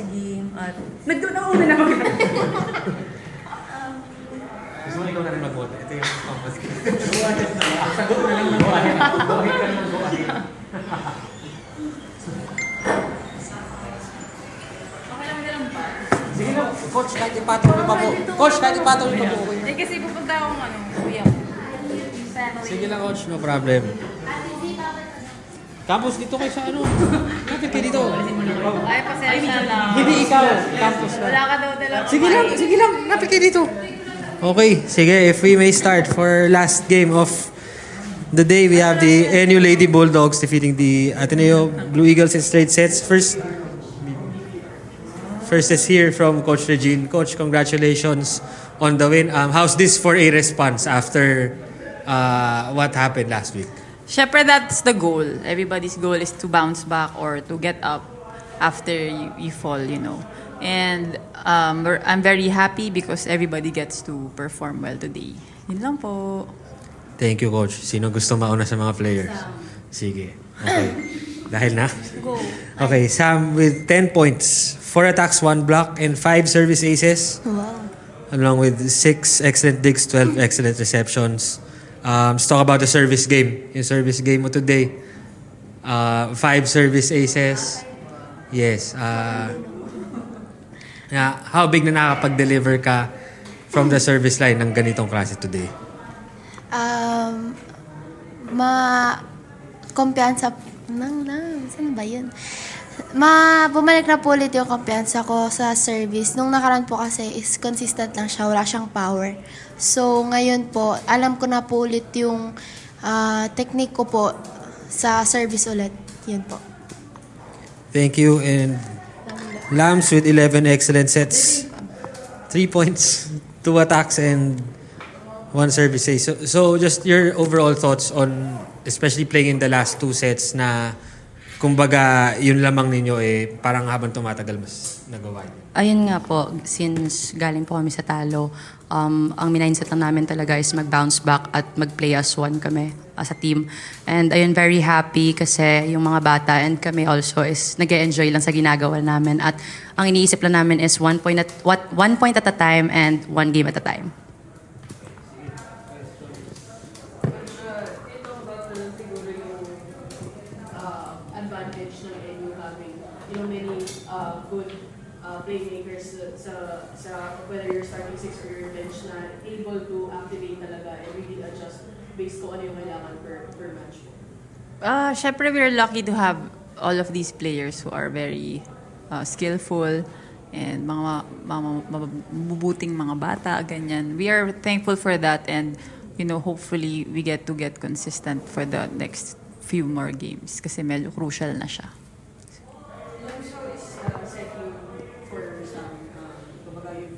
sa game at nagdoon ako na lang. Gusto mo ikaw na rin mag-vote? Ito yung compass ko. Sagot na lang ng buhay. Buhay ka naman buhay. Okay lang ka lang ba? Sige na, coach, kahit ipatuloy pa po. Coach, kahit ipatuloy pa po. Eh kasi pupunta akong kuya ko. Family. Sige lang, coach, no problem. Campus, dito kayo sa ano? Kapit kayo dito. Ay, pasensya na. Hindi ikaw, campus na. Wala ka daw talaga. Sige lang, kapit kayo dito. Okay, sige, if we may start for last game of the day, we have the NU Lady Bulldogs defeating the Ateneo Blue Eagles in straight sets. First is here from Coach Regine. Coach, congratulations on the win. How's this for a response after what happened last week? Syempre, that's the goal. Everybody's goal is to bounce back or to get up after you fall, you know. And I'm very happy because everybody gets to perform well today. Yun lang po. Thank you, Coach. Sino gusto mauna sa mga players? Sige. Okay. Dahil na? Go. Okay, Sam with 10 points. 4 attacks, 1 block, and 5 service aces. Wow. Along with 6 excellent digs, 12 excellent receptions. Let's talk about the service game. Yung service game mo today. 5 service aces. Yes. How big na nakakapag-deliver ka from the service line ng ganitong klase today? Kumpiyansa saan ba yun? Bumalik na po ulit yung kumpiyansa ko sa service. Nung nakaraan po kasi is consistent lang siya, wala siyang power. So ngayon po, alam ko na po ulit yung technique ko po sa service ulit. Yun po. Thank you. And Lams with 11 excellent sets. 3 points, 2 attacks, and 1 service ace. So just your overall thoughts on, especially playing in the last 2 sets na kumbaga yun lamang ninyo parang habang tumatagal mas nagawa niyo. Ayun nga po, since galing po kami sa talo, ang mindset lang namin talaga is mag-bounce back at mag-play as one kami as a team. And ayun, very happy kasi yung mga bata and kami also is nag-enjoy lang sa ginagawa namin. At ang iniisip lang namin is 1 point at a time and 1 game at a time. Advantage ng NU having many good playmakers sa whether you're starting 6 or your bench na able to activate talaga and really adjust based kung ano yung kailangan per match mo. Syempre, we're lucky to have all of these players who are very skillful and mga mabubuting mga bata, ganyan. We are thankful for that and hopefully we get consistent for the next few more games kasi medyo crucial na siya. So is set you for some kumbaga in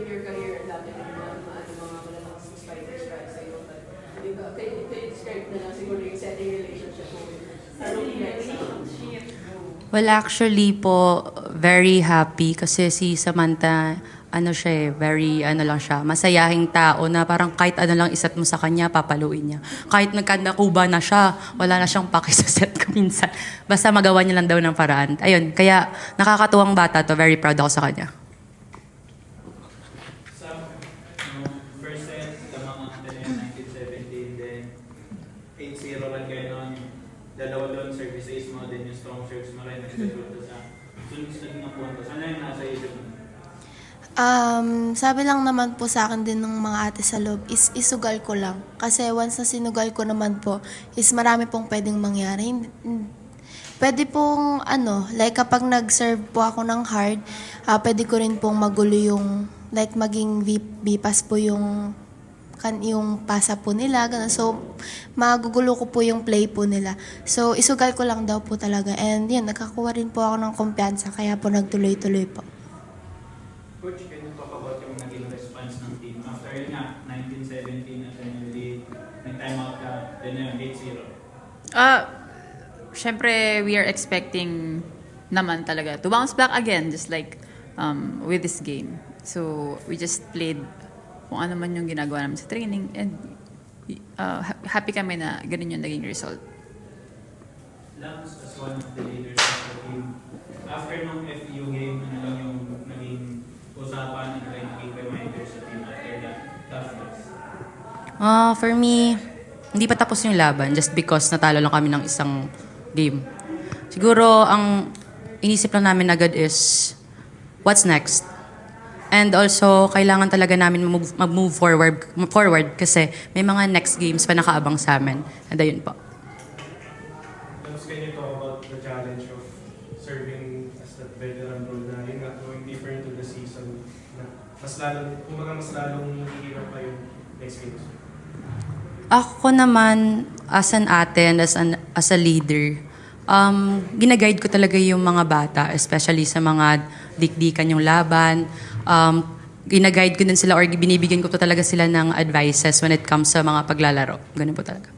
your career dati na mga malalakas fighters right sa iyo but kayo describe na lang siguro yung setting relationship mo with Well, actually po, very happy kasi si Samantha, very, lang siya, masayahing tao na parang kahit ano lang isat mo sa kanya, papaluin niya. Kahit nagkandakuba na siya, wala na siyang paki sa set ko minsan. Basta magawa niya lang daw ng paraan. Ayun, kaya nakakatuwang bata to, very proud ako sa kanya. First set, tamang ang 1917, then 8-0 lang kayo nun. Dalawa doon, service ace mo, then yung strong serves mo rin, nag-result sa sunod naging napuan ko. Saan na yung nasa isip mo? Sabi lang naman po sa akin din ng mga ate sa loob is isugal ko lang. Kasi once na sinugal ko naman po, is marami pong pwedeng mangyari. Pwede pong like kapag nag-serve po ako ng hard, pwede ko rin pong magulo yung, like maging V-pass po yung pasa po nila, ganun. So, magugulo ko po yung play po nila. So, isugal ko lang daw po talaga. And yun, nagkakuha rin po ako ng kumpiyansa, kaya po nagtuloy-tuloy po. Coach, can you talk about yung naging response ng team? After yun nga, 1917 at then really nag-time out ka, then yun, 8-0. Syempre, we are expecting naman talaga to bounce back again, just like with this game. So, we just played kung ano man yung ginagawa namin sa training and happy kami na ganun yung naging result. Lance, as one of the leaders of the team, after nung FEU game, For me, hindi pa tapos yung laban just because natalo lang kami ng isang game. Siguro, ang inisip lang namin agad is, what's next? And also, kailangan talaga namin mag-move forward kasi may mga next games pa nakaabang sa amin. And ayun po. Tapos can you talk about the challenge of serving as that veteran role na yun nga, going deeper into the season na mas lalong hihirap pa yung next games? Ako naman, as an ate and as a leader, ginaguide ko talaga yung mga bata, especially sa mga dikdikan yung laban. Ginaguide ko din sila or binibigyan ko to talaga sila ng advices when it comes sa mga paglalaro. Ganun po talaga.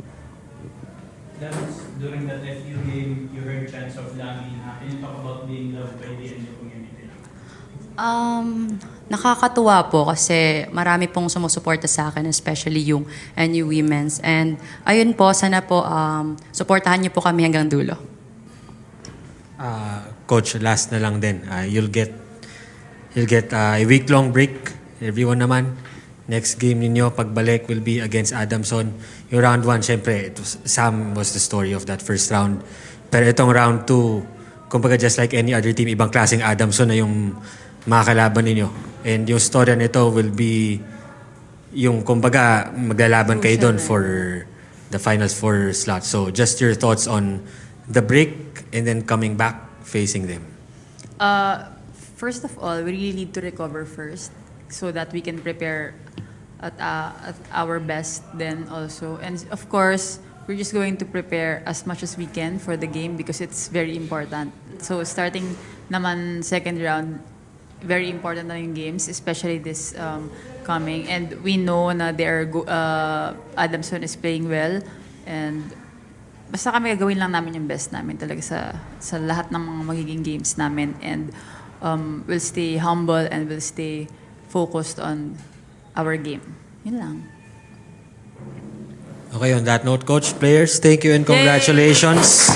During that FU game, you heard chants of Lami. Can you talk about being loved by the NU community? Nakakatuwa po kasi marami pong sumusuporta sa akin, especially yung NU Women's. And ayun po, sana po suportahan niyo po kami hanggang dulo. Coach, last na lang din. You'll get a week-long break. Everyone naman. Next game ninyo, pagbalik, will be against Adamson. Yung round 1, syempre, Sam was the story of that first round. Pero itong round 2, kumbaga just like any other team, ibang klaseng Adamson na yung makakalaban ninyo. And yung story nito will be yung kumbaga maglalaban kayo doon for the finals 4 slot. So just your thoughts on the break and then coming back facing them. First of all, we really need to recover first so that we can prepare at our best then also. And of course, we're just going to prepare as much as we can for the game because it's very important. So starting naman second round, very important na yung games, especially this coming. And we know na Adamson is playing well. And basta kami gagawin lang namin yung best namin talaga sa lahat ng mga magiging games namin. And we'll stay humble and we'll stay focused on our game. Yun lang. Okay, on that note, Coach, players, thank you and congratulations.